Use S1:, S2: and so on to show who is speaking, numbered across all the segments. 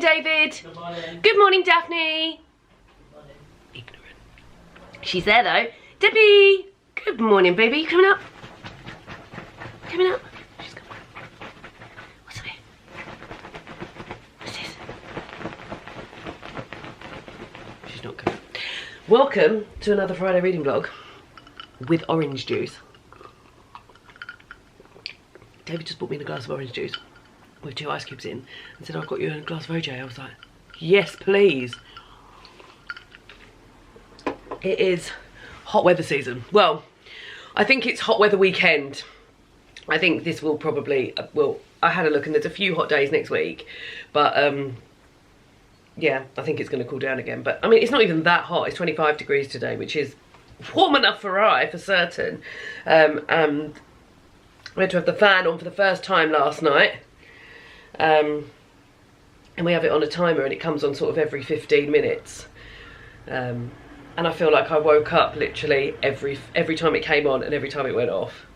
S1: David.
S2: Good morning.
S1: Good morning, Daphne.
S2: Good morning.
S1: Ignorant. She's there though. Debbie. Good morning, baby. You coming up? Coming up? She's coming. What's up here? What's this? She's not coming. Welcome to another Friday reading vlog with orange juice. David just bought me a glass of orange juice with 2 ice cubes in and said, I've got you a glass of OJ. I was like, yes, please. It is hot weather season. Well, I think it's hot weather weekend. I think this will probably, well, I had a look and there's a few hot days next week, but yeah, I think it's going to cool down again. But I mean, it's not even that hot. It's 25 degrees today, which is warm enough for I, for certain. And we had to have the fan on for the first time last night. And we have it on a timer and it comes on sort of every 15 minutes. And I feel like I woke up literally every time it came on and every time it went off.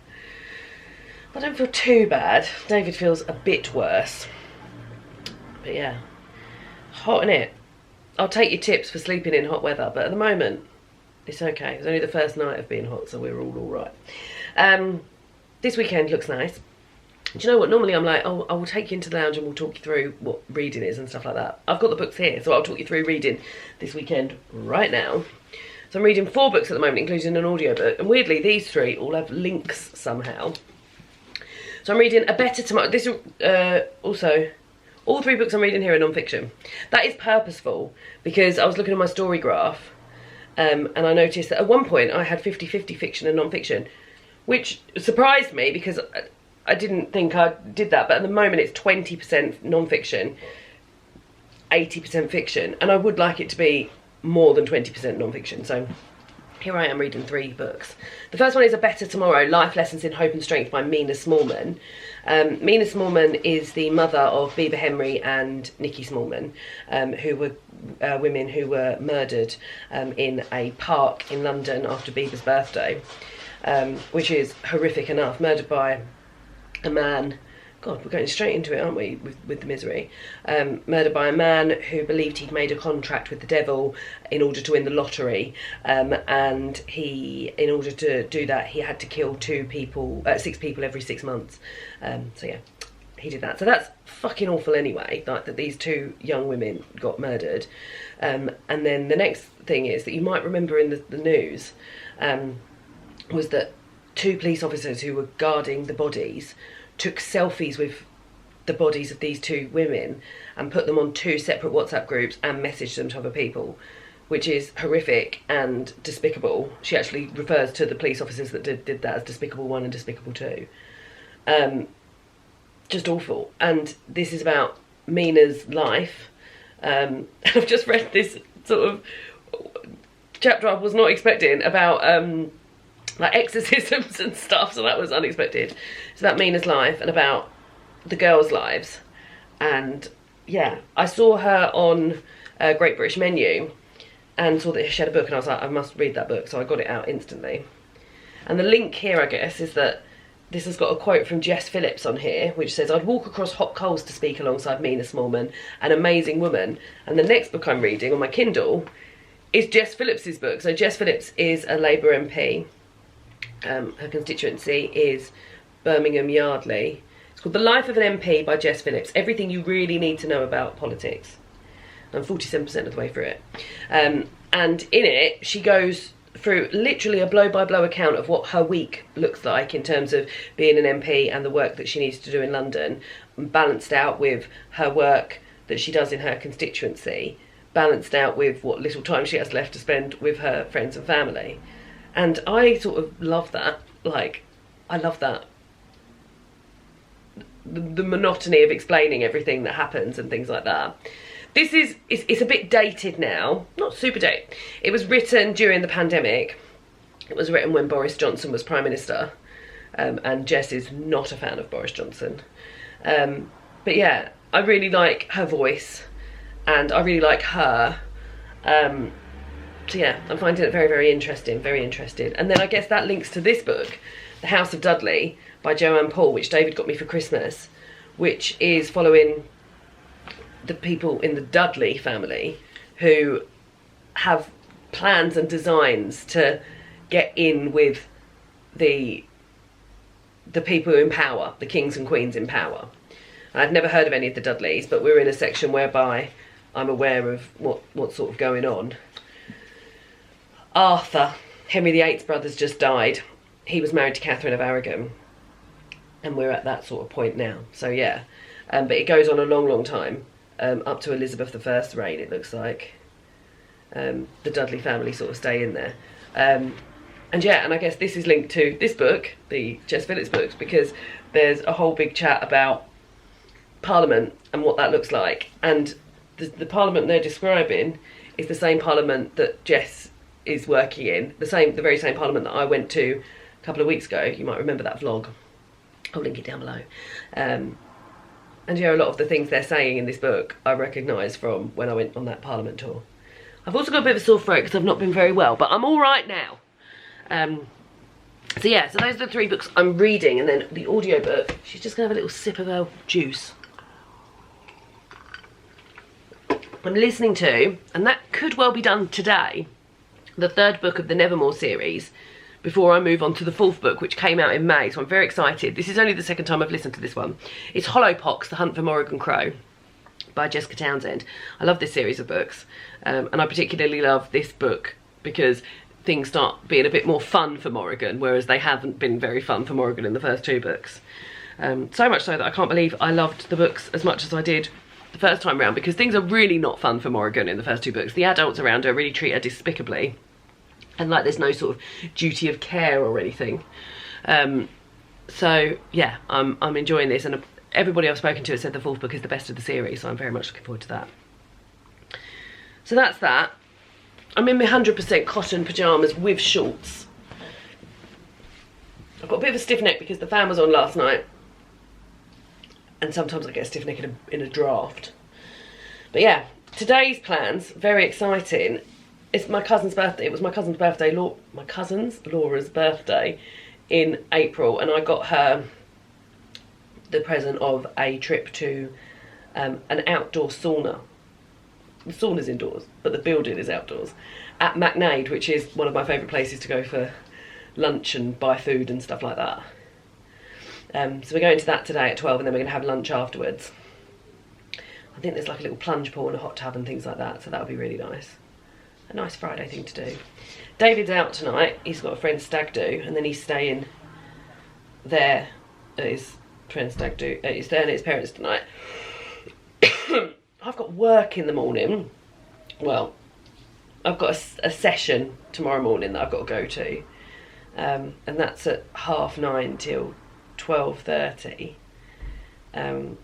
S1: I don't feel too bad. David feels a bit worse. But yeah, hot innit? I'll take your tips for sleeping in hot weather, but at the moment, it's okay. It was only the first night of being hot, so we're all right. This weekend looks nice. Do you know what? Normally I'm like, oh, I will take you into the lounge and we'll talk you through what reading is and stuff like that. I've got the books here, so I'll talk you through reading this weekend right now. So I'm reading 4 books at the moment, including an audiobook. And weirdly, these 3 all have links somehow. So I'm reading A Better Tomorrow. This also, all 3 books I'm reading here are non-fiction. That is purposeful because I was looking at my story graph and I noticed that at one point I had 50-50 fiction and non-fiction, which surprised me because I didn't think I did that, but at the moment it's 20% non-fiction, 80% fiction, and I would like it to be more than 20% non-fiction, so here I am reading 3 books. The first one is A Better Tomorrow, Life Lessons in Hope and Strength by Mina Smallman. Mina Smallman is the mother of Bieber Henry and Nikki Smallman, who were women who were murdered in a park in London after Bieber's birthday. Which is horrific enough, murdered by a man, God, we're going straight into it, aren't we, with the misery. Murdered by a man who believed he'd made a contract with the devil in order to win the lottery, and he, in order to do that, he had to kill 6 people every 6 months. So yeah, he did that. So that's fucking awful anyway, like that these 2 young women got murdered. And then the next thing is that you might remember in the news, was that 2 police officers who were guarding the bodies took selfies with the bodies of these 2 women and put them on 2 separate WhatsApp groups and messaged them to other people, which is horrific and despicable. She actually refers to the police officers that did that as Despicable 1 and Despicable 2. Just awful. And this is about Mina's life. And I've just read this sort of chapter I was not expecting about like exorcisms and stuff, so that was unexpected. It's about Mina's life and about the girls' lives. And yeah, I saw her on Great British Menu and saw that she had a book, and I was like, I must read that book, so I got it out instantly. And the link here, I guess, is that this has got a quote from Jess Phillips on here, which says, I'd walk across hot coals to speak alongside Mina Smallman, an amazing woman. And the next book I'm reading on my Kindle is Jess Phillips's book. So Jess Phillips is a Labour MP. Her constituency is Birmingham Yardley. It's called The Life of an MP by Jess Phillips. Everything you really need to know about politics. I'm 47% of the way through it. And in it, she goes through literally a blow-by-blow account of what her week looks like in terms of being an MP and the work that she needs to do in London, balanced out with her work that she does in her constituency, balanced out with what little time she has left to spend with her friends and family. And I sort of love that. Like, I love that. The monotony of explaining everything that happens and things like that. This is, it's a bit dated now. Not super dated. It was written during the pandemic. It was written when Boris Johnson was Prime Minister. And Jess is not a fan of Boris Johnson. But yeah, I really like her voice. And I really like her. So yeah, I'm finding it very, very interesting, very interested. And then I guess that links to this book, The House of Dudley by Joanne Paul, which David got me for Christmas, which is following the people in the Dudley family who have plans and designs to get in with the people in power, the kings and queens in power. I'd never heard of any of the Dudleys, but we're in a section whereby I'm aware of what's sort of going on. Arthur, Henry VIII's brother's just died. He was married to Catherine of Aragon, and we're at that sort of point now. So yeah, but it goes on a long, long time, up to Elizabeth I's reign, it looks like. The Dudley family sort of stay in there. And yeah, and I guess this is linked to this book, the Jess Phillips books, because there's a whole big chat about Parliament and what that looks like. And the Parliament they're describing is the same Parliament that Jess is working in, the very same Parliament that I went to a couple of weeks ago. You might remember that vlog. I'll link it down below. And yeah, a lot of the things they're saying in this book I recognise from when I went on that Parliament tour. I've also got a bit of a sore throat because I've not been very well, but I'm all right now. So yeah, so those are the 3 books I'm reading, and then the audiobook, she's just going to have a little sip of her juice. I'm listening to, and that could well be done today, the 3rd book of the Nevermore series, before I move on to the 4th book, which came out in May, so I'm very excited. This is only the 2nd time I've listened to this one. It's Hollowpox, The Hunt for Morrigan Crow, by Jessica Townsend. I love this series of books, and I particularly love this book because things start being a bit more fun for Morrigan, whereas they haven't been very fun for Morrigan in the first 2 books. So much so that I can't believe I loved the books as much as I did the first time round, because things are really not fun for Morrigan in the first 2 books. The adults around her really treat her despicably, and like there's no sort of duty of care or anything. So yeah, I'm enjoying this, and everybody I've spoken to has said the 4th book is the best of the series, so I'm very much looking forward to that. So that's that. I'm in my 100% cotton pyjamas with shorts. I've got a bit of a stiff neck because the fan was on last night, and sometimes I get a stiff neck in a draft. But yeah, today's plans, very exciting. It's my cousin's birthday. It was my cousin's birthday, Laura's birthday in April, and I got her the present of a trip to an outdoor sauna. The sauna's indoors, but the building is outdoors, at Macknade, which is one of my favourite places to go for lunch and buy food and stuff like that. So we're going to that today at 12, and then we're going to have lunch afterwards. I think there's like a little plunge pool and a hot tub and things like that, so that'll be really nice. A nice Friday thing to do. David's out tonight. He's got a friend's stag do, and then he's staying there at his friend's stag do. He's staying at his parents' tonight. I've got work in the morning. Well, I've got a session tomorrow morning that I've got to go to, and that's at 9:30 till 12:30, and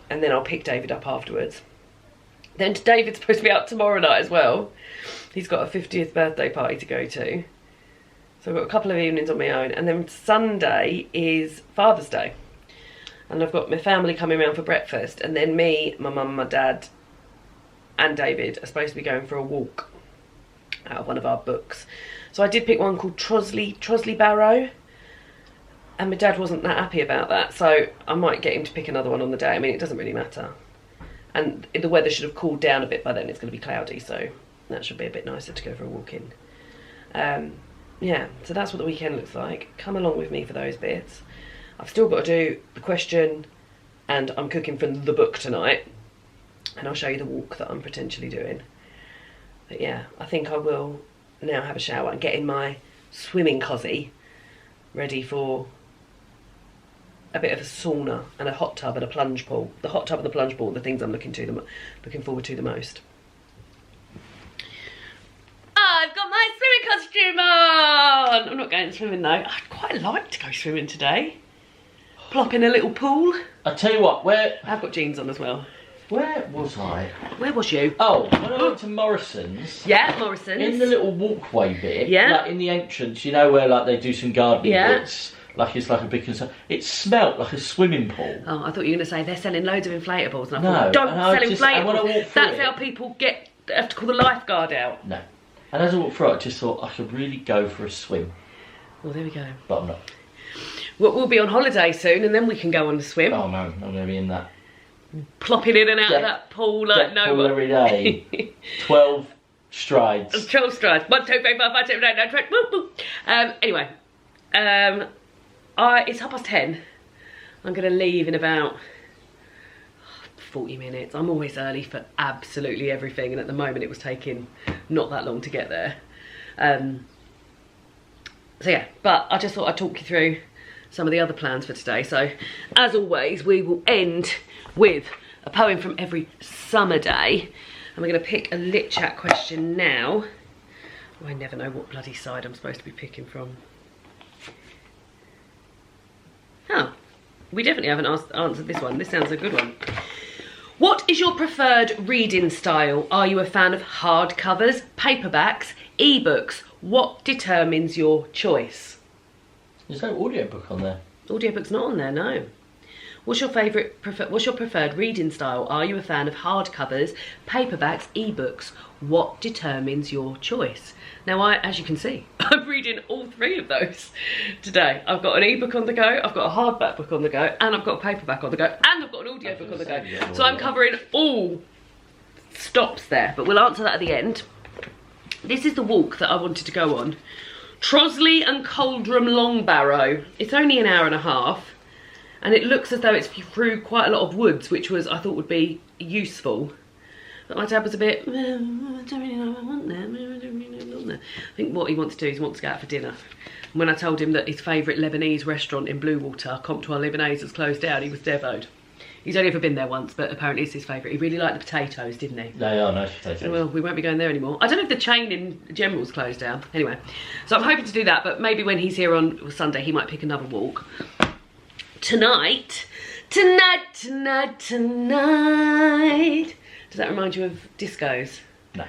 S1: then I'll pick David up afterwards. Then David's supposed to be out tomorrow night as well. He's got a 50th birthday party to go to, so I've got a couple of evenings on my own, and then Sunday is Father's Day. And I've got my family coming around for breakfast, and then me, my mum, my dad and David are supposed to be going for a walk out of one of our books. So I did pick one called Trosley Barrow, and my dad wasn't that happy about that, so I might get him to pick another one on the day. I mean, it doesn't really matter. And the weather should have cooled down a bit by then. It's going to be cloudy, so that should be a bit nicer to go for a walk in. Yeah, so that's what the weekend looks like. Come along with me for those bits. I've still got to do the question, and I'm cooking from the book tonight, and I'll show you the walk that I'm potentially doing. But yeah, I think I will now have a shower and get in my swimming cosy, ready for a bit of a sauna and a hot tub and a plunge pool. The hot tub and the plunge pool are the things I'm looking forward to the most. I've got my swimming costume on! I'm not going swimming though. I'd quite like to go swimming today. Plop in a little pool.
S2: I tell you what,
S1: I've got jeans on as well.
S2: Where was I?
S1: Where was you?
S2: Oh, when I went to Morrison's.
S1: Yeah, Morrison's.
S2: In the little walkway bit.
S1: Yeah.
S2: Like in the entrance, you know where like they do some gardening bits. Like it's like a big concern. It smelt like a swimming pool.
S1: Oh, I thought you were going to say they're selling loads of inflatables. And I
S2: No,
S1: thought, don't
S2: and I
S1: sell
S2: just- and when I
S1: inflatables.
S2: walked through
S1: That's
S2: it-
S1: how people have to call the lifeguard out.
S2: No. And as I walked through it, I just thought I could really go for a swim.
S1: Well, there we go.
S2: But I'm not.
S1: We'll be on holiday soon, and then we can go on the swim.
S2: Oh no, I'm going to be in that
S1: plopping in and out of that pool like no one.
S2: Every day. 12 strides.
S1: 12 strides. 1, 2, 3, 4, 5, 6, 7, 8, 9, 10. Woo, woo. Anyway, it's 10:30. I'm going to leave in about 40 minutes. I'm always early for absolutely everything, and at the moment it was taking not that long to get there. So yeah, but I just thought I'd talk you through some of the other plans for today. So as always, we will end with a poem from every summer day, and we're going to pick a lit chat question now. Oh, I never know what bloody side I'm supposed to be picking from. Oh, we definitely haven't answered this one. This sounds a good one. What is your preferred reading style? Are you a fan of hardcovers, paperbacks, ebooks? What determines your choice?
S2: There's no audiobook on there.
S1: Audiobook's not on there, no. What's your preferred reading style? Are you a fan of hardcovers, paperbacks, ebooks? What determines your choice? Now, as you can see, I'm reading all 3 of those today. I've got an ebook on the go, I've got a hardback book on the go, and I've got a paperback on the go, and I've got an audiobook on the go. So I'm covering all stops there, but we'll answer that at the end. This is the walk that I wanted to go on. Trosley and Coldram Longbarrow. It's only an hour and a half, and it looks as though it's through quite a lot of woods, which I thought would be useful. But my dad was a bit, I don't really know what I want there. I think what he wants to do is he wants to go out for dinner. And when I told him that his favourite Lebanese restaurant in Bluewater, Comptoir Lebanese, has closed down, he was devoed. He's only ever been there once, but apparently it's his favourite. He really liked the potatoes, didn't he?
S2: They are nice potatoes.
S1: Well, we won't be going there anymore. I don't know if the chain in general's closed down. Anyway, so I'm hoping to do that, but maybe when he's here on Sunday, he might pick another walk. Tonight. Does that remind you of discos?
S2: No.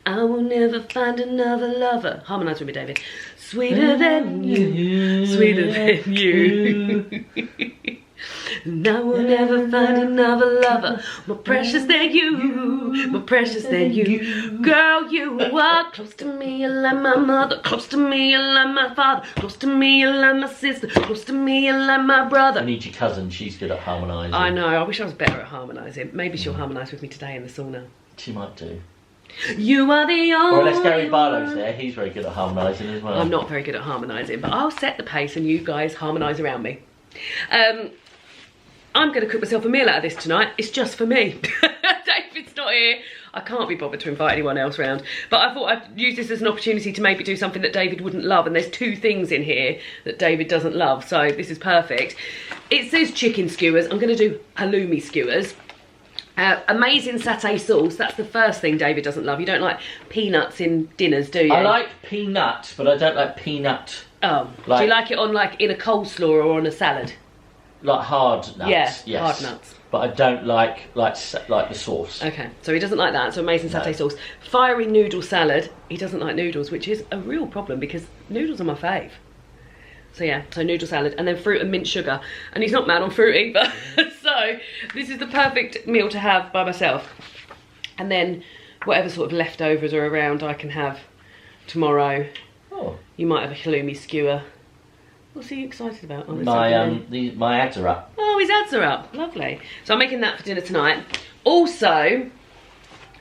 S1: I will never find another lover. Harmonise with me, David. Sweeter than you, sweeter than you. And I will never find another lover more precious than you, more precious than you. Girl, you are close to me, you're like my mother. Close to me, you're like my father. Close to me, you're like my sister. Close to me, you're like my brother.
S2: I need your cousin, she's good at harmonising.
S1: I know, I wish I was better at harmonising. Maybe she'll harmonise with me today in the sauna.
S2: She might do.
S1: You are the only
S2: Or let's Gary Barlow's there, he's very good at harmonising as well.
S1: I'm not very good at harmonising, but I'll set the pace and you guys harmonise around me. I'm going to cook myself a meal out of this tonight. It's just for me. David's not here. I can't be bothered to invite anyone else round. But I thought I'd use this as an opportunity to maybe do something that David wouldn't love. And there's 2 things in here that David doesn't love. So this is perfect. It says chicken skewers. I'm going to do halloumi skewers. Amazing satay sauce. That's the first thing David doesn't love. You don't like peanuts in dinners, do you?
S2: I like peanuts, but I don't like peanut.
S1: Oh, do you like it on in a coleslaw or on a salad?
S2: Like hard nuts,
S1: yeah,
S2: yes.
S1: Hard nuts.
S2: But I don't like the sauce.
S1: Okay, so he doesn't like that. So amazing satay sauce. Fiery noodle salad. He doesn't like noodles, which is a real problem because noodles are my fave. So yeah, so noodle salad, and then fruit and mint sugar. And he's not mad on fruit either. So this is the perfect meal to have by myself. And then whatever sort of leftovers are around I can have tomorrow.
S2: Oh.
S1: You might have a halloumi skewer. What's he excited about? Oh,
S2: my ads are up.
S1: Oh, his ads are up. Lovely. So I'm making that for dinner tonight. Also,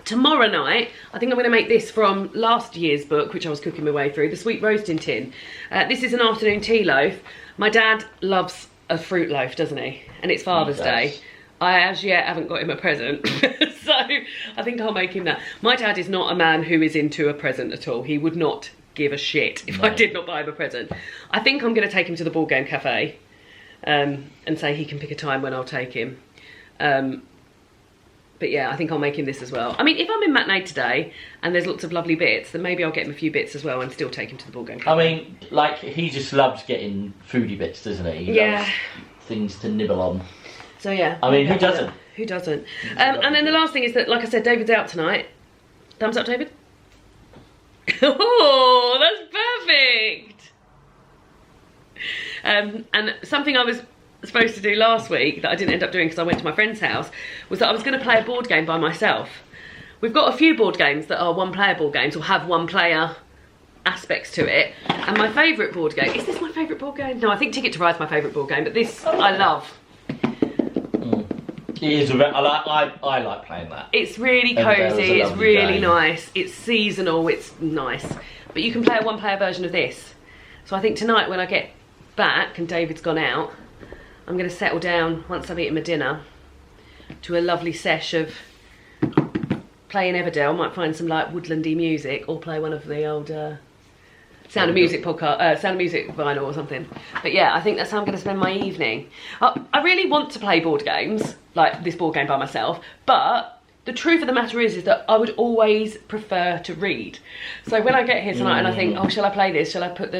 S1: tomorrow night, I think I'm going to make this from last year's book, which I was cooking my way through, the Sweet Roasting Tin. This is an afternoon tea loaf. My dad loves a fruit loaf, doesn't he? And it's Father's Day. I, as yet, haven't got him a present. So I think I'll make him that. My dad is not a man who is into a present at all. He would not give a shit if I did not buy him a present. I think I'm going to take him to the board game cafe and say he can pick a time when I'll take him. But yeah, I think I'll make him this as well. I mean, if I'm in Macknade today and there's lots of lovely bits, then maybe I'll get him a few bits as well and still take him to the board game cafe.
S2: I mean, he just loves getting foodie bits, doesn't he? He loves things to nibble on.
S1: So yeah.
S2: I mean, who doesn't?
S1: Who doesn't? And then the last thing is that, like I said, David's out tonight. Thumbs up, David? Oh, that's perfect. And something I was supposed to do last week that I didn't end up doing because I went to my friend's house was that I was going to play a board game by myself. We've got a few board games that are one-player board games or have one-player aspects to it. And my favourite board game, is this my favourite board game? No, I think Ticket to Ride's my favourite board game, but this I love.
S2: It is. I like playing that.
S1: It's really
S2: Everdell
S1: cosy.
S2: is a
S1: It's really
S2: game.
S1: nice. It's seasonal. It's nice. But you can play a one-player version of this. So I think tonight when I get back and David's gone out, I'm going to settle down once I've eaten my dinner to a lovely sesh of playing Everdell. Might find some like woodlandy music or play one of the old Sound of Music podcast, Sound of Music vinyl or something. But yeah, I think that's how I'm going to spend my evening. I really want to play board games, like this board game by myself, but the truth of the matter is that I would always prefer to read. So when I get here tonight and I think, oh, shall I play this? Shall I put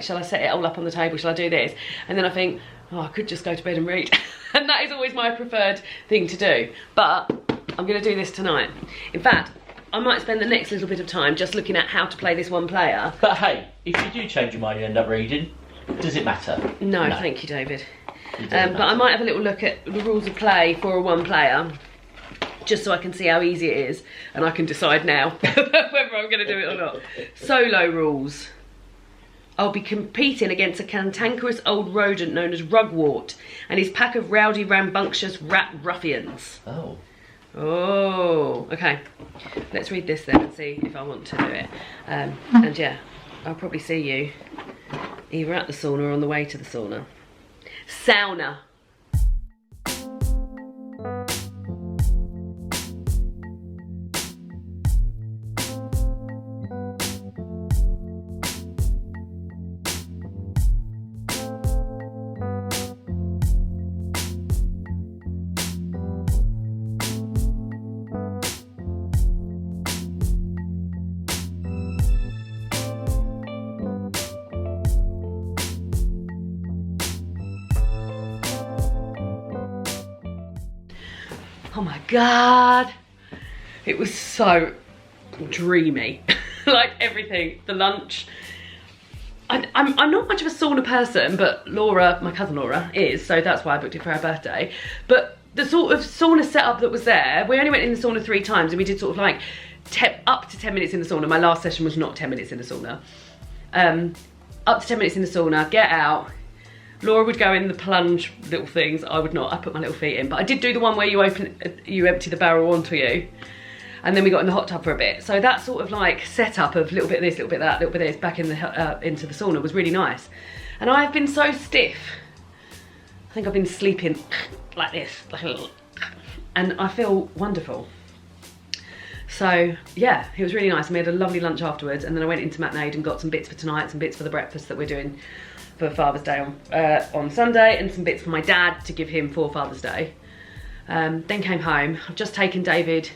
S1: shall I set it all up on the table? Shall I do this? And then I think, oh, I could just go to bed and read. And that is always my preferred thing to do. But I'm going to do this tonight. In fact, I might spend the next little bit of time just looking at how to play this one player.
S2: But hey, if you do change your mind and end up reading, does it matter?
S1: No. Thank you, David. But I might have a little look at the rules of play for a one player, just so I can see how easy it is, and I can decide now whether I'm going to do it or not. Solo rules. I'll be competing against a cantankerous old rodent known as Rugwort and his pack of rowdy, rambunctious rat ruffians. Oh, okay. Let's read this then and see if I want to do it. And yeah, I'll probably see you either at the sauna or on the way to the sauna. Sauna. Oh my God, it was so dreamy. Like everything, the lunch. I'm not much of a sauna person, but Laura, my cousin Laura, is, so that's why I booked it for her birthday. But the sort of sauna setup that was there, we only went in the sauna 3 times and we did sort of like up to 10 minutes in the sauna. My last session was not 10 minutes in the sauna. Up to 10 minutes in the sauna, get out. Laura would go in the plunge little things. I would not. I put my little feet in. But I did do the one where you empty the barrel onto you. And then we got in the hot tub for a bit. So that sort of like setup of little bit of this, little bit of that, little bit of this back in the into the sauna was really nice. And I've been so stiff. I think I've been sleeping like this, like a little, and I feel wonderful. So yeah, it was really nice. And we had a lovely lunch afterwards. And then I went into Macknade and got some bits for tonight, some bits for the breakfast that we're doing for Father's Day on Sunday, and some bits for my dad to give him for Father's Day. Then came home. I've just taken David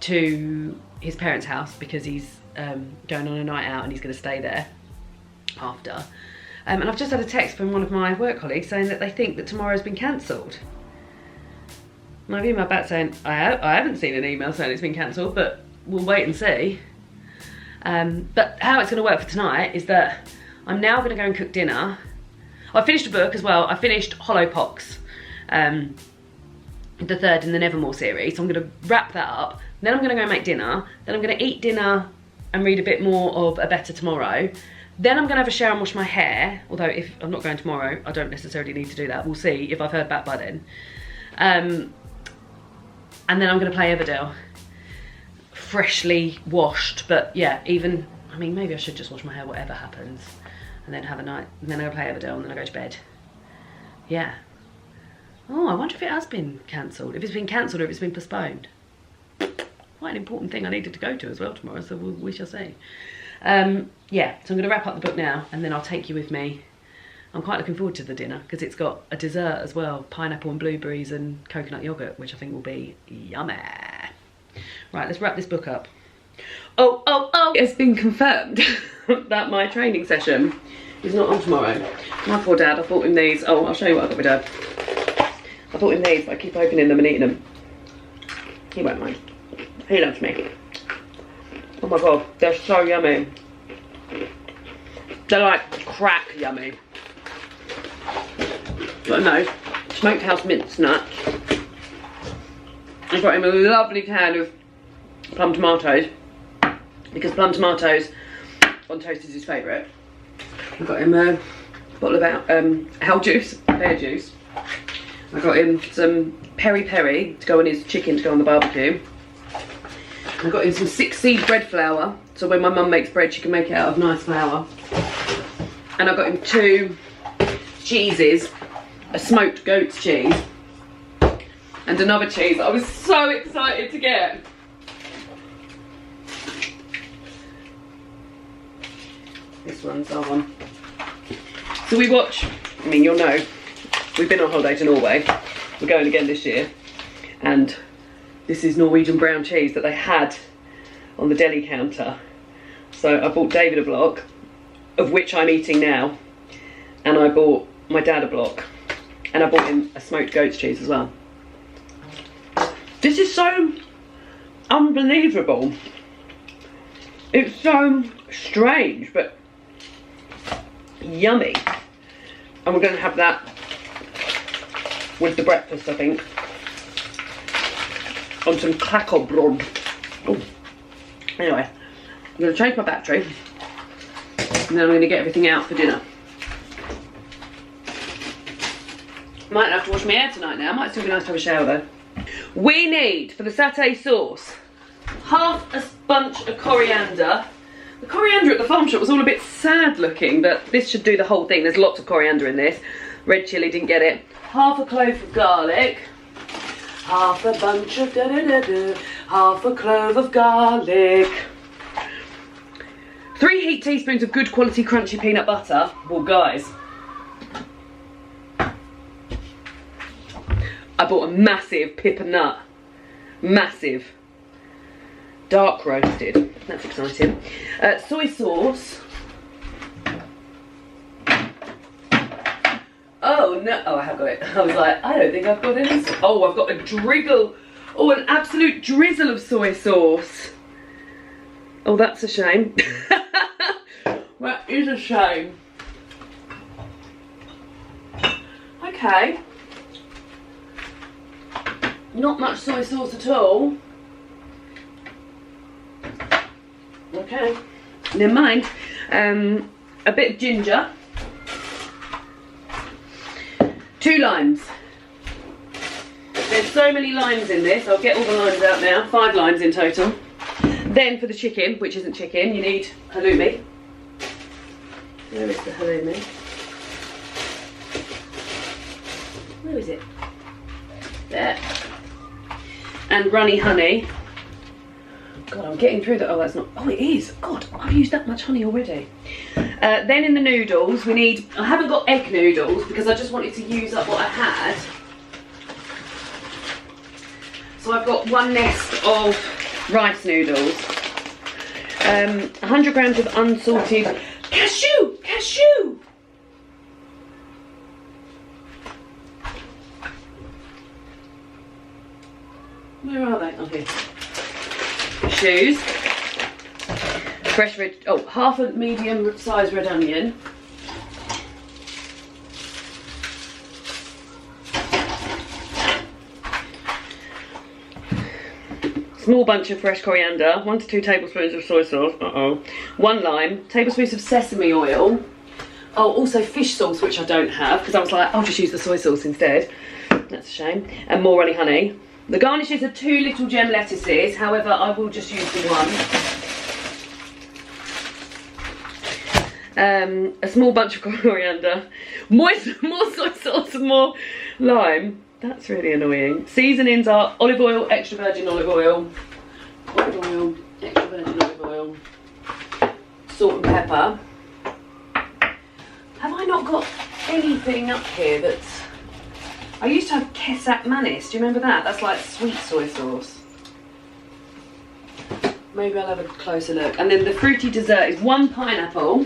S1: to his parents' house because he's going on a night out and he's going to stay there after. And I've just had a text from one of my work colleagues saying that they think that tomorrow's been cancelled. And I've emailed back saying I haven't seen an email saying it's been cancelled, but we'll wait and see. But how it's going to work for tonight is that I'm now going to go and cook dinner. I finished a book as well. I finished Hollowpox, the 3rd in the Nevermore series. So I'm going to wrap that up. Then I'm going to go and make dinner. Then I'm going to eat dinner and read a bit more of A Better Tomorrow. Then I'm going to have a shower and wash my hair. Although if I'm not going tomorrow, I don't necessarily need to do that. We'll see if I've heard back by then. And then I'm going to play Everdell. Freshly washed, but yeah, even, I mean, maybe I should just wash my hair, whatever happens, and then have a night, and then I'll play Everdell, and then I go to bed. Yeah. Oh, I wonder if it has been cancelled, if it's been cancelled or if it's been postponed. Quite an important thing I needed to go to as well tomorrow, so we shall see. Yeah, so I'm going to wrap up the book now, and then I'll take you with me. I'm quite looking forward to the dinner, because it's got a dessert as well, pineapple and blueberries and coconut yoghurt, which I think will be yummy. Right, let's wrap this book up. Oh, it's been confirmed that my training session is not on tomorrow. My poor dad, I bought him these. Oh, I'll show you what I got my dad. I bought him these, but I keep opening them and eating them. He won't mind. He loves me. Oh my God, they're so yummy. They're like crack yummy. But no, smoked house minced nuts. I got him a lovely can of plum tomatoes, because plum tomatoes on toast is his favourite. I got him a bottle of pear juice. I got him some peri-peri to go on his chicken to go on the barbecue. I got him some 6-seed bread flour, so when my mum makes bread she can make it out of nice flour. And I got him 2 cheeses, a smoked goat's cheese and another cheese I was so excited to get. This one's our one. So we watch, I mean you'll know, we've been on holiday to Norway. We're going again this year. And this is Norwegian brown cheese that they had on the deli counter. So I bought David a block, of which I'm eating now. And I bought my dad a block. And I bought him a smoked goat's cheese as well. This is so unbelievable. It's so strange, but yummy. And we're going to have that with the breakfast, I think. On some klakkebrød. Anyway, I'm going to change my battery. And then I'm going to get everything out for dinner. Might have to wash my hair tonight now. Might still be nice to have a shower though. We need, for the satay sauce, half a bunch of coriander. The coriander at the farm shop was all a bit sad looking, but this should do the whole thing. There's lots of coriander in this. Red chilli, didn't get it. Half a clove of garlic. Half a bunch of half a clove of garlic. 3 heaped teaspoons of good quality crunchy peanut butter. Well guys, I bought a massive pippa nut. Massive. Dark roasted. That's exciting. Soy sauce. Oh no, oh I have got it. I was like, I don't think I've got any. Oh, I've got a driggle. Oh, an absolute drizzle of soy sauce. Oh, that's a shame. That is a shame. Okay. Not much soy sauce at all. Okay, never mind. A bit of ginger. 2 limes. There's so many limes in this. I'll get all the limes out now. 5 limes in total. Then for the chicken, which isn't chicken, you need halloumi. Where is the halloumi? Where is it? There. And runny honey. God, I'm getting through that. Oh, that's not. Oh, it is. God, I've used that much honey already. Then in the noodles, we need. I haven't got egg noodles because I just wanted to use up what I had. So I've got 1 nest of rice noodles. 100 grams of unsalted cashew. Cashew. Where are they? Oh, here. Cashews. Fresh red. Oh, half a medium size red onion. Small bunch of fresh coriander. 1 to 2 tablespoons of soy sauce. 1 lime. Tablespoons of sesame oil. Oh, also fish sauce, which I don't have because I was like, I'll just use the soy sauce instead. That's a shame. And more runny honey. The garnishes are 2 little gem lettuces, however I will just use the 1. A small bunch of coriander, more soy sauce and more lime. That's really annoying. Seasonings are olive oil, extra virgin olive oil, extra virgin olive oil, salt and pepper. Have I not got anything up here that's... I used to have Kesak Manis, do you remember that? That's like sweet soy sauce. Maybe I'll have a closer look. And then the fruity dessert is 1 pineapple.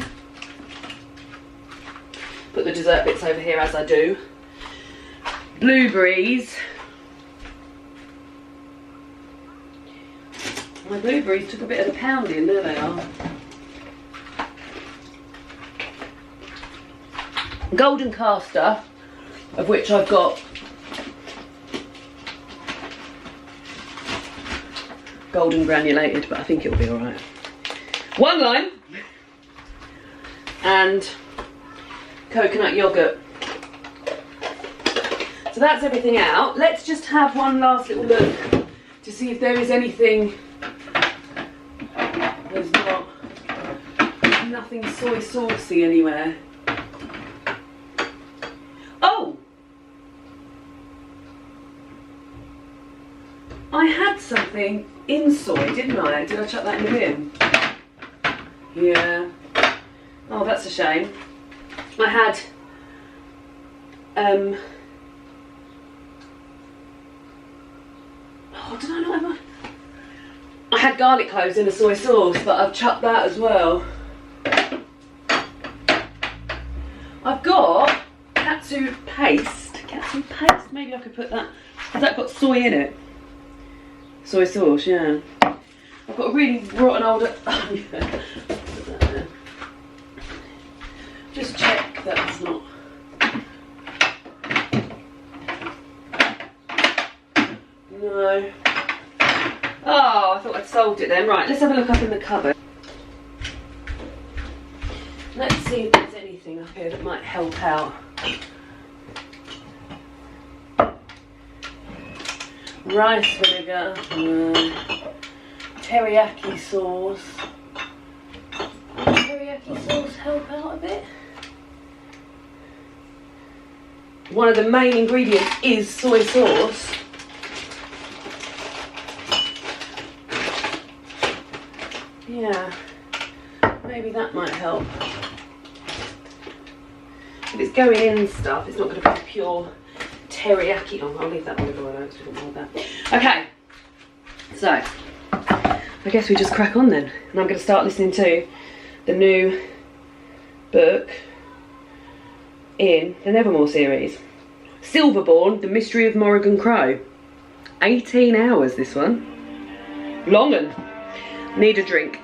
S1: Put the dessert bits over here as I do. Blueberries. My blueberries took a bit of a pounding, there they are. Golden castor, of which I've got golden granulated, but I think it'll be alright. 1 lime and coconut yogurt. so that's everything out. Let's just have one last little look to see if there is anything. There's not. Nothing soy saucy anywhere. Oh! I had something in soy, didn't I? Did I chuck that in the bin? Yeah. Oh, that's a shame. I had oh, did I not have I had garlic cloves in a soy sauce, but I've chucked that as well. I've got katsu paste. Katsu paste? Maybe I could put that. Has that got soy in it? Soy sauce, yeah. I've got a really rotten old. Oh, yeah. Put that there. Just check that it's not. No. Oh, I thought I'd solved it then. Right, let's have a look up in the cupboard. Let's see if there's anything up here that might help out. Rice vinegar, teriyaki sauce. Will teriyaki sauce help out a bit? One of the main ingredients is soy sauce. Yeah, maybe that might help. If it's going in stuff, it's not going to be pure teriyaki. Oh, I'll leave that one alone because we don't want that. Okay, so I guess we just crack on then. And I'm going to start listening to the new book in the Nevermore series. Silverborn, The Mystery of Morrigan Crow. 18 hours this one. Long un. Need a drink.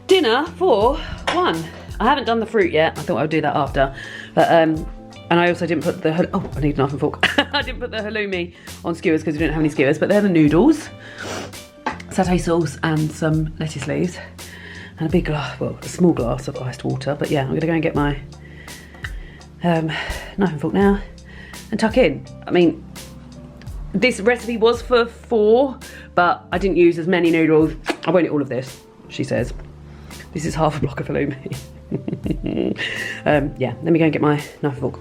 S1: Dinner for one. I haven't done the fruit yet. I thought I would do that after. But and I also didn't put the I need a knife and fork. I didn't put the halloumi on skewers because we didn't have any skewers, but they're the noodles. Satay sauce and some lettuce leaves. And a big glass, well, a small glass of iced water. But yeah, I'm gonna go and get my knife and fork now and tuck in. I mean, this recipe was for 4, but I didn't use as many noodles. I won't eat all of this, she says. This is half a block of halloumi. Yeah, let me go and get my knife and fork.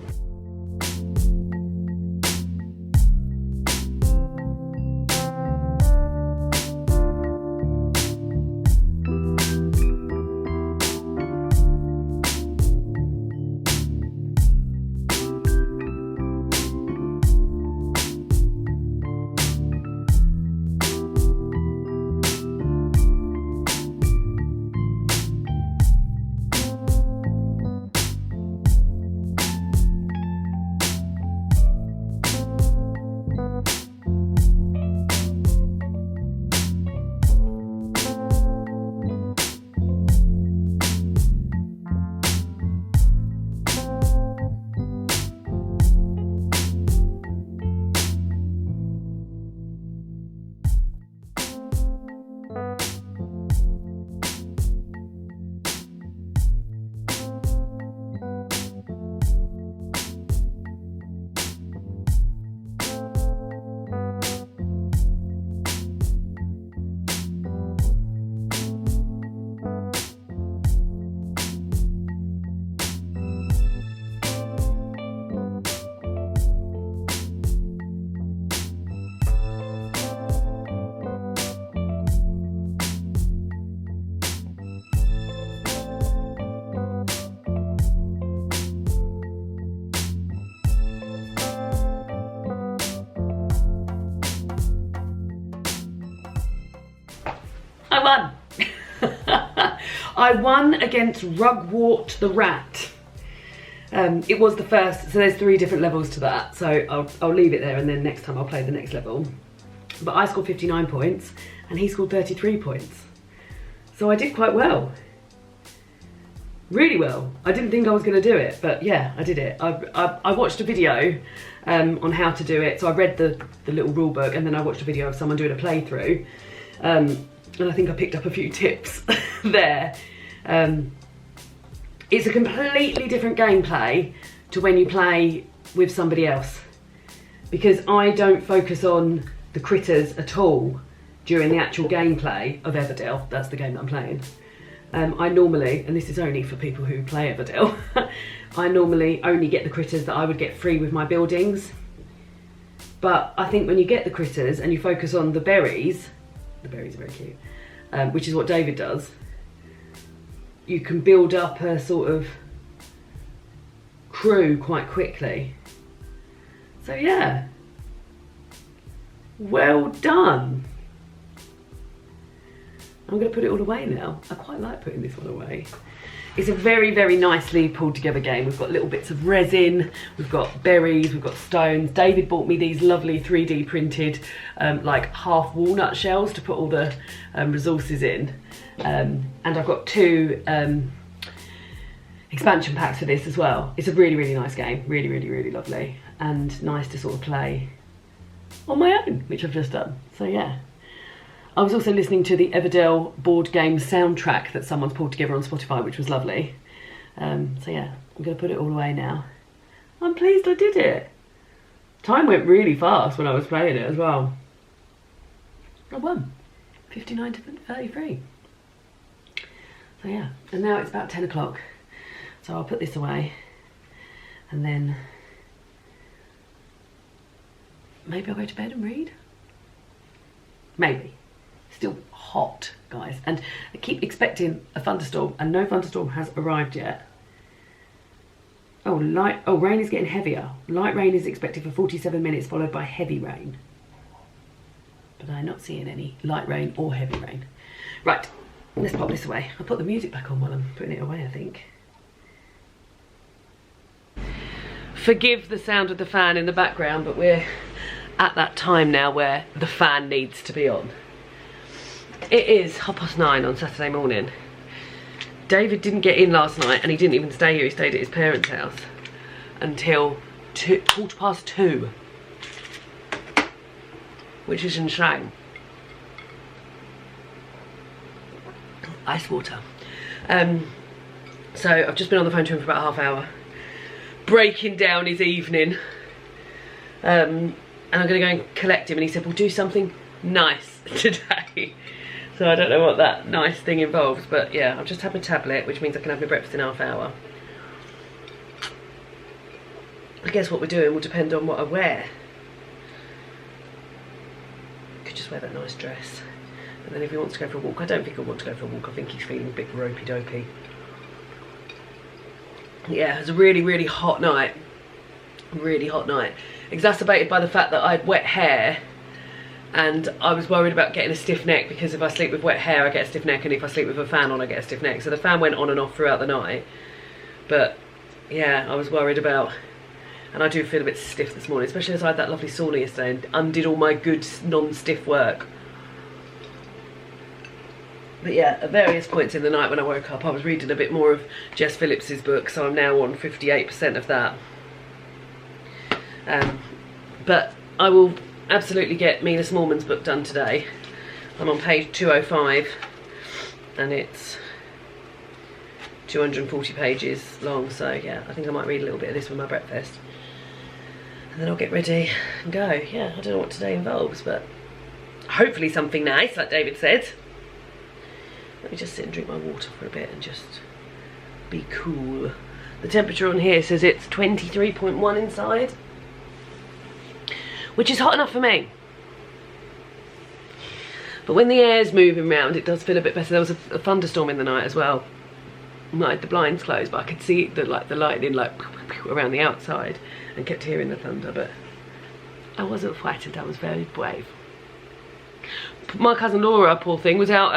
S1: I won against Rugwort the Rat. It was the first, so there's 3 different levels to that, so I'll leave it there, and then next time I'll play the next level. But I scored 59 points and he scored 33 points. So I did quite well. Really well. I didn't think I was going to do it, but yeah, I did it. I watched a video on how to do it. So I read the little rule book, and then I watched a video of someone doing a playthrough. And I think I picked up a few tips there. It's a completely different gameplay to when you play with somebody else, because I don't focus on the critters at all during the actual gameplay of Everdell. That's the game that I'm playing. I normally, and this is only for people who play Everdell, I normally only get the critters that I would get free with my buildings. But I think when you get the critters and you focus on the berries are very cute, which is what David does, you can build up a sort of crew quite quickly. So yeah, well done. I'm going to put it all away now. I quite like putting this one away. It's a very nicely pulled together game. We've got little bits of resin, we've got berries, we've got stones. David bought me these lovely 3D printed like half walnut shells to put all the resources in. And I've got 2 expansion packs for this as well. It's a really nice game. Really lovely. And nice to sort of play on my own, which I've just done. So yeah. I was also listening to the Everdell board game soundtrack that someone's pulled together on Spotify, which was lovely. So yeah, I'm going to put it all away now. I'm pleased I did it. Time went really fast when I was playing it as well. I won. 59 to 33. So yeah, and now it's about 10 o'clock. So I'll put this away and then maybe I'll go to bed and read. Maybe. Still hot, guys, and I keep expecting a thunderstorm and no thunderstorm has arrived yet. Oh, rain is getting heavier. Light rain is expected for 47 minutes, followed by heavy rain. But I'm not seeing any light rain or heavy rain. Right, let's pop this away. I'll put the music back on while I'm putting it away, I think. Forgive the sound of the fan in the background, but we're at that time now where the fan needs to be on. It is 9:30 on Saturday morning. David didn't get in last night and he didn't even stay here. He stayed at his parents' house until 2:15, which is insane. Ice water. So I've just been on the phone to him for about half hour, breaking down his evening. And I'm going to go and collect him, and he said we'll do something nice today. So I don't know what that nice thing involves, but yeah, I've just had my tablet, which means I can have my breakfast in half hour. I guess what we're doing will depend on what I wear. Could just wear that nice dress. And then if he wants to go for a walk, I don't think he'll want to go for a walk. I think he's feeling a bit ropey dopey. Yeah, it was a really hot night. Really hot night. Exacerbated by the fact that I had wet hair. And I was worried about getting a stiff neck, because if I sleep with wet hair I get a stiff neck, and if I sleep with a fan on I get a stiff neck. So the fan went on and off throughout the night. But yeah, I was worried about, and I do feel a bit stiff this morning, especially as I had that lovely sauna yesterday and undid all my good non-stiff work. But yeah, at various points in the night when I woke up I was reading a bit more of Jess Phillips's book, so I'm now on 58% of that. But I will absolutely get Mina Smallman's book done today. I'm on page 205 and it's 240 pages long, so yeah, I think I might read a little bit of this with my breakfast and then I'll get ready and go. Yeah, I don't know what today involves, but hopefully something nice, like David said. Let me just sit and drink my water for a bit and just be cool. The temperature on here says it's 23.1 inside, which is hot enough for me. But when the air's moving around, it does feel a bit better. There was a thunderstorm in the night as well. I had the blinds closed, but I could see the lightning around the outside and kept hearing the thunder, but I wasn't frightened. I was very brave. My cousin Laura, poor thing, was out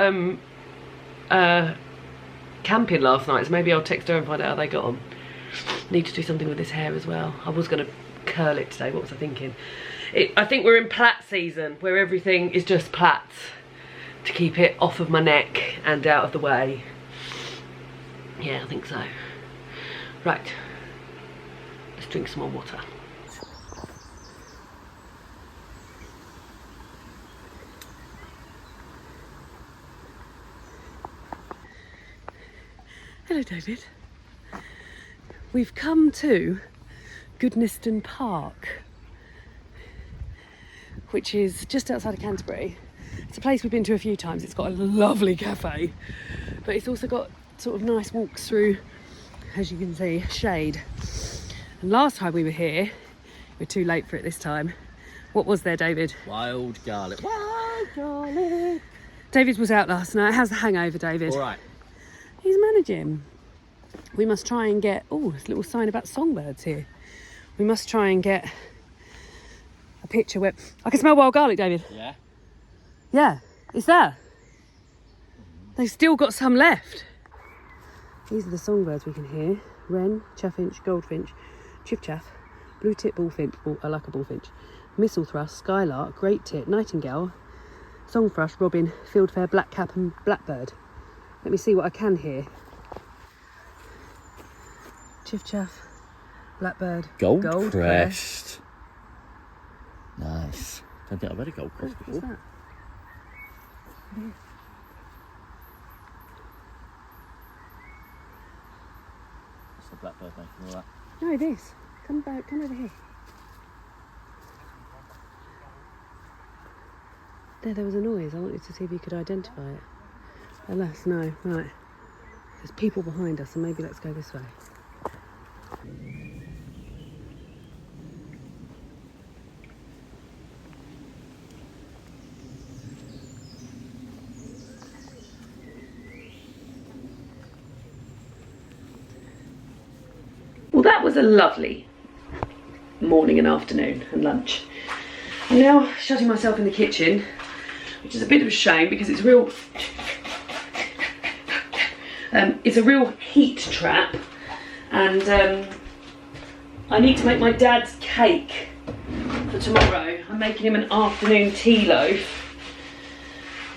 S1: camping last night, so maybe I'll text her and find out how they got on. Need to do something with his hair as well. I was going to curl it today. What was I thinking? I think we're in plait season, where everything is just plaits to keep it off of my neck and out of the way. Yeah, I think so. Right, let's drink some more water. Hello, David. We've come to Goodnestone Park, which is just outside of Canterbury. It's a place we've been to a few times. It's got a lovely cafe, but it's also got sort of nice walks through, as you can see, shade. And last time we were here, we're too late for it this time. What was there, David?
S2: Wild garlic.
S1: Wild garlic. David was out last night. How's the hangover, David?
S2: All right.
S1: He's managing. We must try and get... Oh, there's a little sign about songbirds here. We must try and get a picture where... I can smell wild garlic, David.
S2: Yeah?
S1: Yeah, it's there. They've still got some left. These are the songbirds we can hear. Wren, chaffinch, goldfinch, chiffchaff, blue-tip bullfinch, I like a bullfinch, mistlethrush, skylark, great tit, nightingale, songthrush, robin, fieldfare, blackcap and blackbird. Let me see what I can hear. Chiffchaff, blackbird,
S2: Goldcrest. Nice. Don't think I've had a goldcrest before.
S1: What's that? Yeah.
S2: What's the blackbird making all that?
S1: No, this. Come back, come over here. There was a noise. I wanted to see if you could identify it. Alas, no. Right. There's people behind us, so maybe let's go this way. Well, that was a lovely morning and afternoon and lunch. I'm now shutting myself in the kitchen, which is a bit of a shame because it's real. It's a real heat trap, and I need to make my dad's cake for tomorrow. I'm making him an afternoon tea loaf,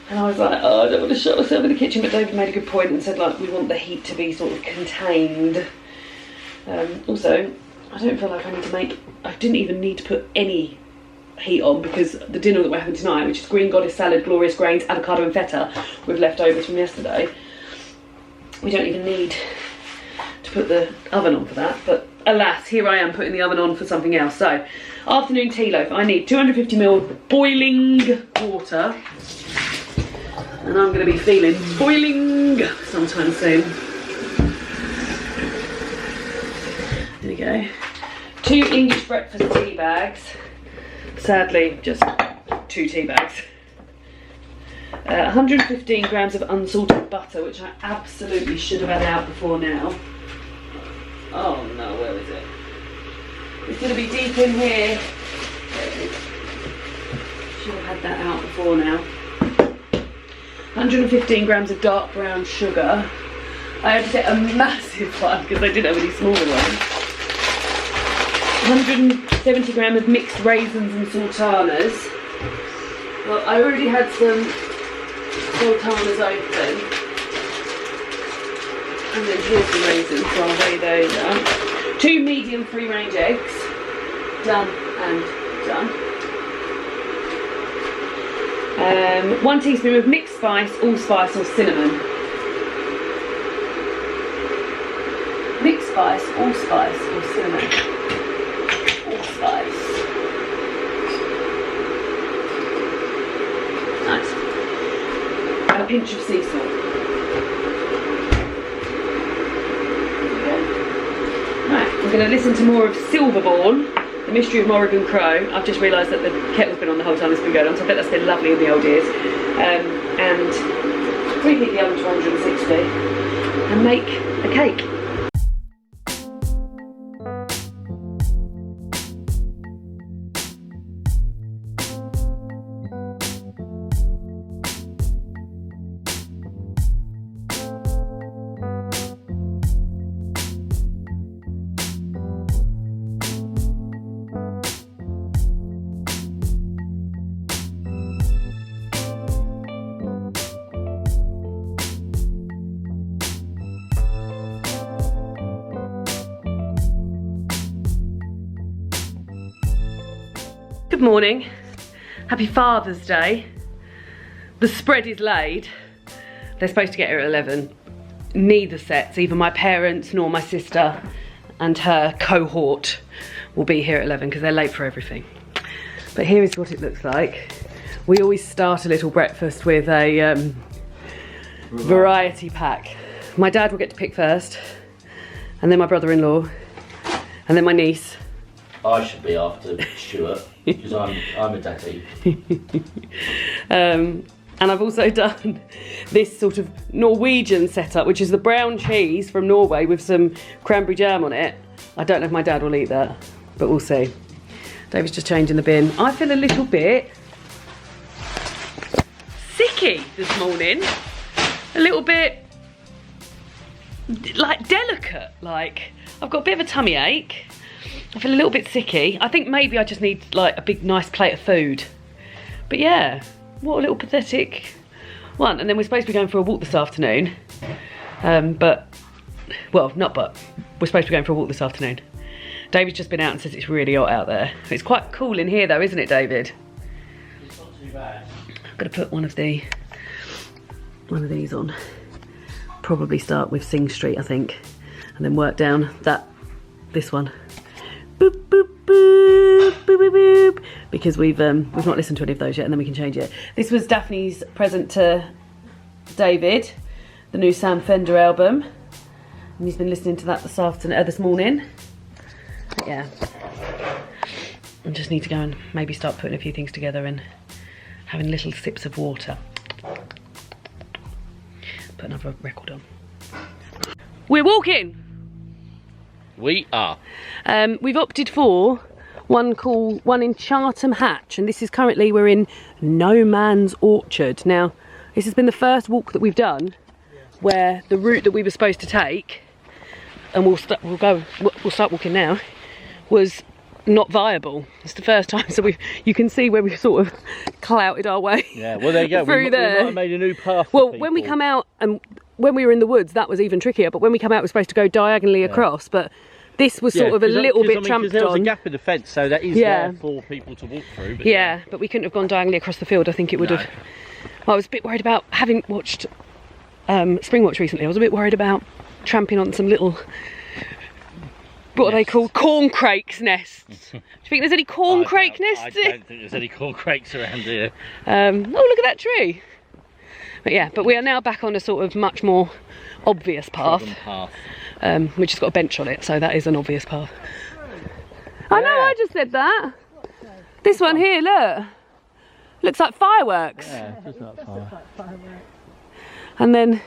S1: and I was like, oh, I don't want to shut myself in the kitchen, but David made a good point and said, like, we want the heat to be sort of contained. Also, I don't feel like I didn't even need to put any heat on, because the dinner that we're having tonight, which is green goddess salad, glorious grains, avocado and feta with leftovers from yesterday, we don't even need to put the oven on for that. But alas, here I am putting the oven on for something else. So, afternoon tea loaf. I need 250ml boiling water, and I'm going to be feeling boiling sometime soon. There we go. 2 English breakfast tea bags. Sadly, just 2 tea bags. 115 grams of unsalted butter, which I absolutely should have had out before now. Oh no, where is it? It's going to be deep in here. There it is. Should have had that out before now. 115 grams of dark brown sugar. I had to get a massive one because I didn't have any smaller ones. 170 grams of mixed raisins and sultanas. Well, I already had some sultanas open, and then here's the raisins, so I'll weigh those up. 2 medium free range eggs, done and done. 1 teaspoon of mixed spice, allspice or cinnamon. Mixed spice, allspice or cinnamon. Allspice. Nice. And a pinch of sea salt. Right, I'm going to listen to more of Silverborn, The Mystery of Morrigan Crow. I've just realised that the kettle's been on the whole time it's been going on, so I bet that's been lovely in the old years. And preheat the oven to 160 and make a cake. Good morning. Happy Father's Day. The spread is laid. They're supposed to get here at 11. Neither sets, either my parents nor my sister and her cohort will be here at 11 because they're late for everything. But here is what it looks like. We always start a little breakfast with a variety pack. My dad will get to pick first, and then my brother-in-law, and then my niece.
S2: I should be after Stuart, because I'm a daddy.
S1: And I've also done this sort of Norwegian setup, which is the brown cheese from Norway with some cranberry jam on it. I don't know if my dad will eat that, but we'll see. David's just changing the bin. I feel a little bit sicky this morning. A little bit, like, delicate. Like, I've got a bit of a tummy ache. I feel a little bit sicky. I think maybe I just need, like, a big, nice plate of food. But yeah. What a little pathetic one. And then we're supposed to be going for a walk this afternoon. We're supposed to be going for a walk this afternoon. David's just been out and says it's really hot out there. It's quite cool in here though, isn't it, David?
S2: It's not too bad.
S1: I'm gonna put one of these on. Probably start with Sing Street, I think. And then work down this one. Boop, boop, boop, boop, boop, boop. Because we've not listened to any of those yet, and then we can change it. This was Daphne's present to David, the new Sam Fender album, and he's been listening to that this morning. But yeah, I just need to go and maybe start putting a few things together and having little sips of water. Put another record on. We're walking.
S2: We are.
S1: We've opted for one in Chartham Hatch, and this is currently, we're in No Man's Orchard. Now, this has been the first walk that we've done where the route that we were supposed to take, and we'll start walking now, was not viable. It's the first time, so you can see where we've sort of clouted our way.
S2: Yeah, well there you go.
S1: Through there.
S2: We might have made a new path.
S1: Well, when we come out, and when we were in the woods, that was even trickier. But when we come out, we're supposed to go diagonally across. But this was sort of a little bit tramped
S2: there was
S1: on.
S2: a gap in the fence, so that is there for people to walk through. But
S1: but we couldn't have gone diagonally across the field. I think it would have. Well, I was a bit worried about, having watched Springwatch recently, I was a bit worried about tramping on some little, what are they called? Corncrakes nests. Do you think there's any corncrake nests?
S2: I don't think there's any corncrakes around here.
S1: Oh, look at that tree. But yeah, but we are now back on a sort of much more obvious path. Which has got a bench on it, so that is an obvious path. I know, I just said that. This one here, look. Looks like fireworks.
S2: Yeah, it does look like fireworks.
S1: And then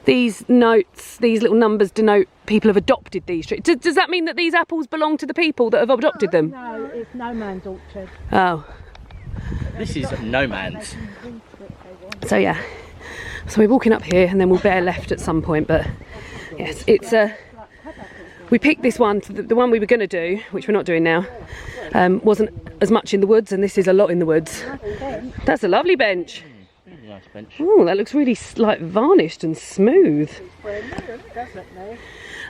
S1: these notes, these little numbers denote people have adopted these trees. Does that mean that these apples belong to the people that have adopted them?
S3: No, it's No Man's Orchard.
S1: Oh.
S2: This is No Man's.
S1: So yeah. So we're walking up here and then we'll bear left at some point, but yes, it's we picked this one, the one we were going to do, which we're not doing now, wasn't as much in the woods, and this is a lot in the woods. That's a lovely bench.
S2: Really nice bench.
S1: Oh, that looks really like varnished and smooth.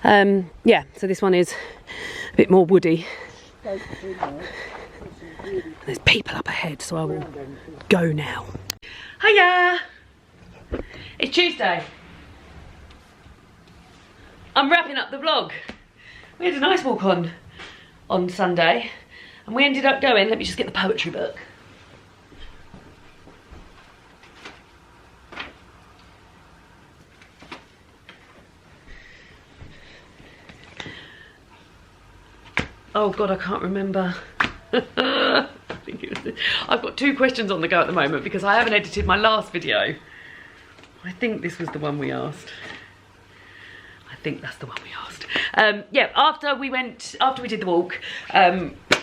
S1: Yeah, so this one is a bit more woody. There's people up ahead, so I will go now. Hiya! It's Tuesday. I'm wrapping up the vlog. We had a nice walk on Sunday, and we ended up going, let me just get the poetry book. Oh God, I can't remember. I think it was, I've got 2 questions on the go at the moment because I haven't edited my last video. I think this was the one we asked. I think that's the one we asked. Yeah, after we did the walk,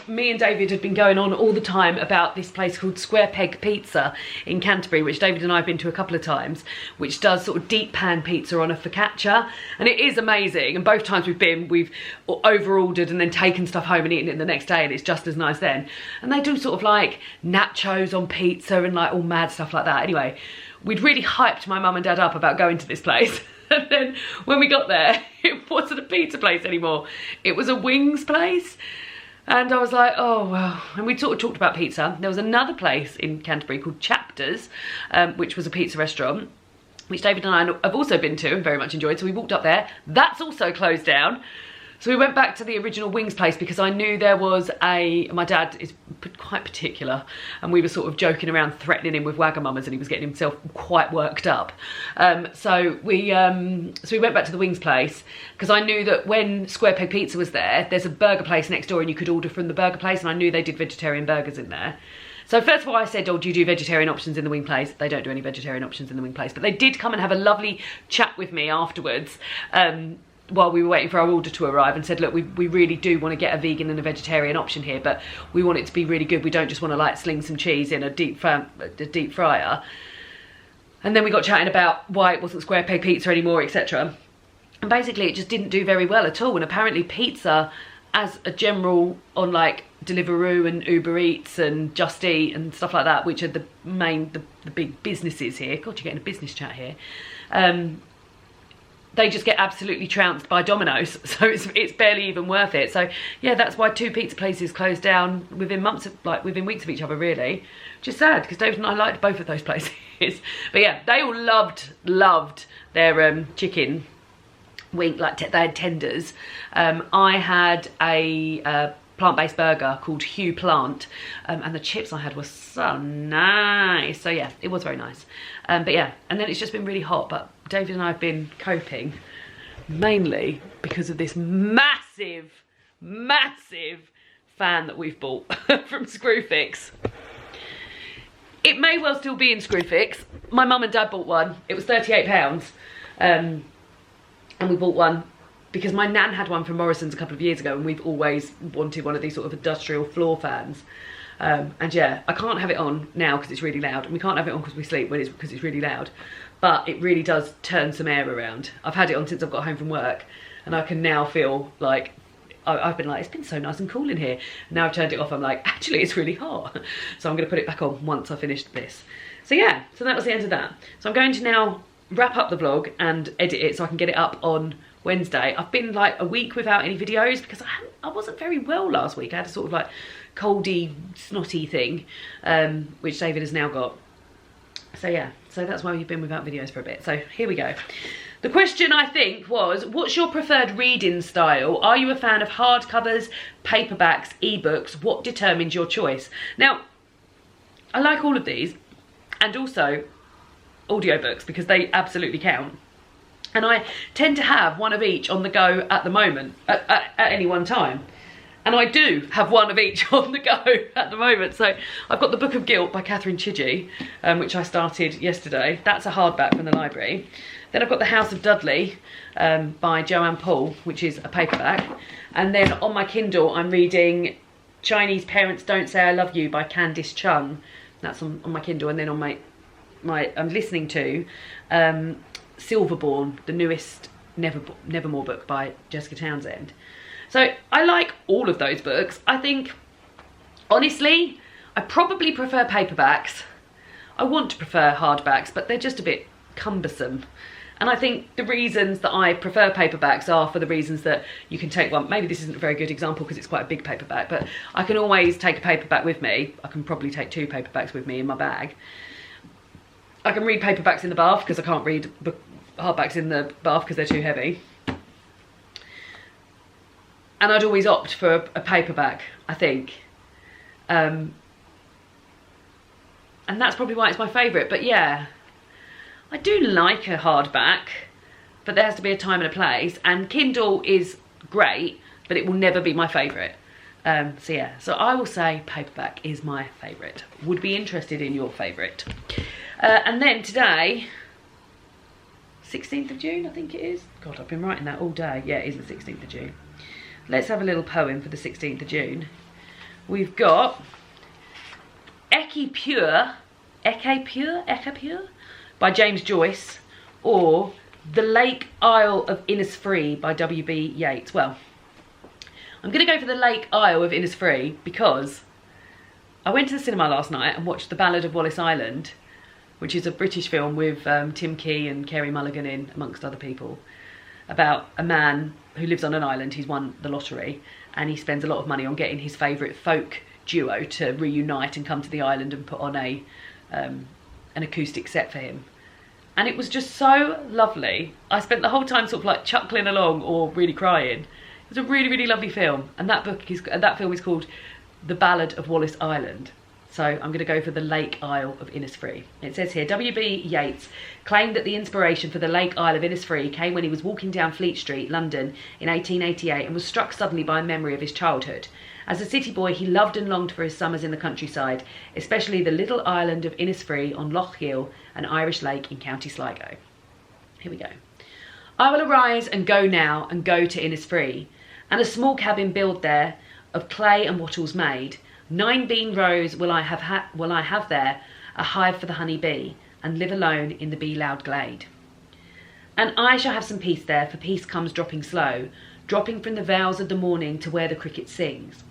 S1: me and David had been going on all the time about this place called Square Peg Pizza in Canterbury, which David and I have been to a couple of times, which does sort of deep pan pizza on a focaccia, and it is amazing. And both times we've been, we've over-ordered and then taken stuff home and eaten it the next day, and it's just as nice then. And they do sort of like nachos on pizza and like all mad stuff like that. Anyway, we'd really hyped my mum and dad up about going to this place. And then when we got there, it wasn't a pizza place anymore. It was a wings place. And I was like, oh, well. And we sort of talked about pizza. There was another place in Canterbury called Chapters, which was a pizza restaurant, which David and I have also been to and very much enjoyed. So we walked up there. That's also closed down. So we went back to the original wings place because I knew there was my dad is quite particular, and we were sort of joking around, threatening him with Wagamamas, and he was getting himself quite worked up. So we went back to the wings place because I knew that when Square Peg Pizza was there, there's a burger place next door and you could order from the burger place, and I knew they did vegetarian burgers in there. So first of all, I said, oh, do you do vegetarian options in the wing place? They don't do any vegetarian options in the wing place, but they did come and have a lovely chat with me afterwards, while we were waiting for our order to arrive, and said, look, we really do want to get a vegan and a vegetarian option here, but we want it to be really good. We don't just want to like sling some cheese in a deep fryer. And then we got chatting about why it wasn't Square Peg Pizza anymore, etc. And basically it just didn't do very well at all. And apparently pizza as a general on like Deliveroo and Uber Eats and Just Eat and stuff like that, which are the big businesses here. God, you're getting a business chat here. They just get absolutely trounced by Domino's, so it's barely even worth it. So yeah, that's why 2 pizza places closed down within within weeks of each other, really. Which is sad because David and I liked both of those places. But yeah, they all loved their chicken wing, like they had tenders. I had a plant-based burger called Hugh Plant, and the chips I had were so nice. So yeah, it was very nice. But yeah, and then it's just been really hot, but David and I have been coping mainly because of this massive fan that we've bought from Screwfix. It may well still be in Screwfix. My mum and dad bought one. It was £38, and we bought one because my nan had one from Morrison's a couple of years ago, and we've always wanted one of these sort of industrial floor fans. And yeah, I can't have it on now because it's really loud, and we can't have it on because we sleep because it's really loud, but it really does turn some air around. I've had it on since I've got home from work, and I can now feel like I've been like, it's been so nice and cool in here. Now I've turned it off, I'm like, actually it's really hot. So I'm going to put it back on once I finished this. So yeah, so that was the end of that. So I'm going to now wrap up the vlog and edit it so I can get it up on Wednesday. I've been like a week without any videos because I wasn't very well last week. I had a sort of like coldy, snotty thing, which David has now got. So yeah, so that's why we've been without videos for a bit. So here we go. The question, I think, was, what's your preferred reading style? Are you a fan of hardcovers, paperbacks, ebooks? What determines your choice? Now, I like all of these, and also audiobooks, because they absolutely count. And I tend to have one of each on the go at the moment, at any one time. And I do have one of each on the go at the moment. So I've got The Book of Guilt by Catherine Chidgey, which I started yesterday. That's a hardback from the library. Then I've got The House of Dudley by Joanne Paul, which is a paperback. And then on my Kindle, I'm reading Chinese Parents Don't Say I Love You by Candice Chung. That's on my Kindle. And then on my I'm listening to Silverborn, the newest Nevermore book by Jessica Townsend. So I like all of those books. I think, honestly, I probably prefer paperbacks. I want to prefer hardbacks, but they're just a bit cumbersome. And I think the reasons that I prefer paperbacks are for the reasons that you can take one. Maybe this isn't a very good example because it's quite a big paperback, but I can always take a paperback with me. I can probably take 2 paperbacks with me in my bag. I can read paperbacks in the bath because I can't read hardbacks in the bath because they're too heavy. And I'd always opt for a paperback, I think. And that's probably why it's my favourite. But yeah, I do like a hardback, but there has to be a time and a place. And Kindle is great, but it will never be my favourite. So yeah, so I will say paperback is my favourite. Would be interested in your favourite. And then today, 16th of June, I think it is. God, I've been writing that all day. Yeah, it is the 16th of June. Let's have a little poem for the 16th of June. We've got Ecce Pure by James Joyce, or The Lake Isle of Innisfree by W.B. Yeats. Well, I'm going to go for The Lake Isle of Innisfree because I went to the cinema last night and watched The Ballad of Wallis Island, which is a British film with Tim Key and Carey Mulligan in, amongst other people. about a man who lives on an island. He's won the lottery and he spends a lot of money on getting his favourite folk duo to reunite and come to the island and put on an acoustic set for him. And it was just so lovely. I spent the whole time sort of like chuckling along or really crying. It was a really, really lovely film. And that film is called The Ballad of Wallis Island. So I'm going to go for the Lake Isle of Innisfree. It says here, W.B. Yeats claimed that the inspiration for the Lake Isle of Innisfree came when he was walking down Fleet Street, London, in 1888 and was struck suddenly by a memory of his childhood. As a city boy, he loved and longed for his summers in the countryside, especially the little island of Innisfree on Loch Gill, an Irish lake in County Sligo. Here we go. I will arise and go now and go to Innisfree, and a small cabin build there, of clay and wattles made. 9 bean rows will I have there, a hive for the honey bee, and live alone in the bee loud glade. And I shall have some peace there, for peace comes dropping slow, dropping from the vales of the morning to where the cricket sings.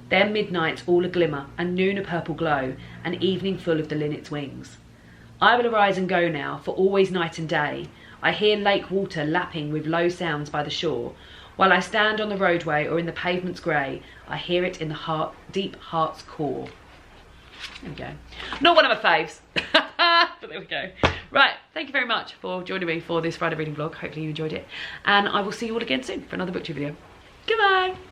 S1: There midnight's all a glimmer, and noon a purple glow, and evening full of the linnet's wings. I will arise and go now, for always night and day I hear lake water lapping with low sounds by the shore. While I stand on the roadway or in the pavement's grey, I hear it in the deep heart's core. There we go. Not one of my faves, but there we go. Right, thank you very much for joining me for this Friday reading vlog. Hopefully you enjoyed it. And I will see you all again soon for another booktube video. Goodbye.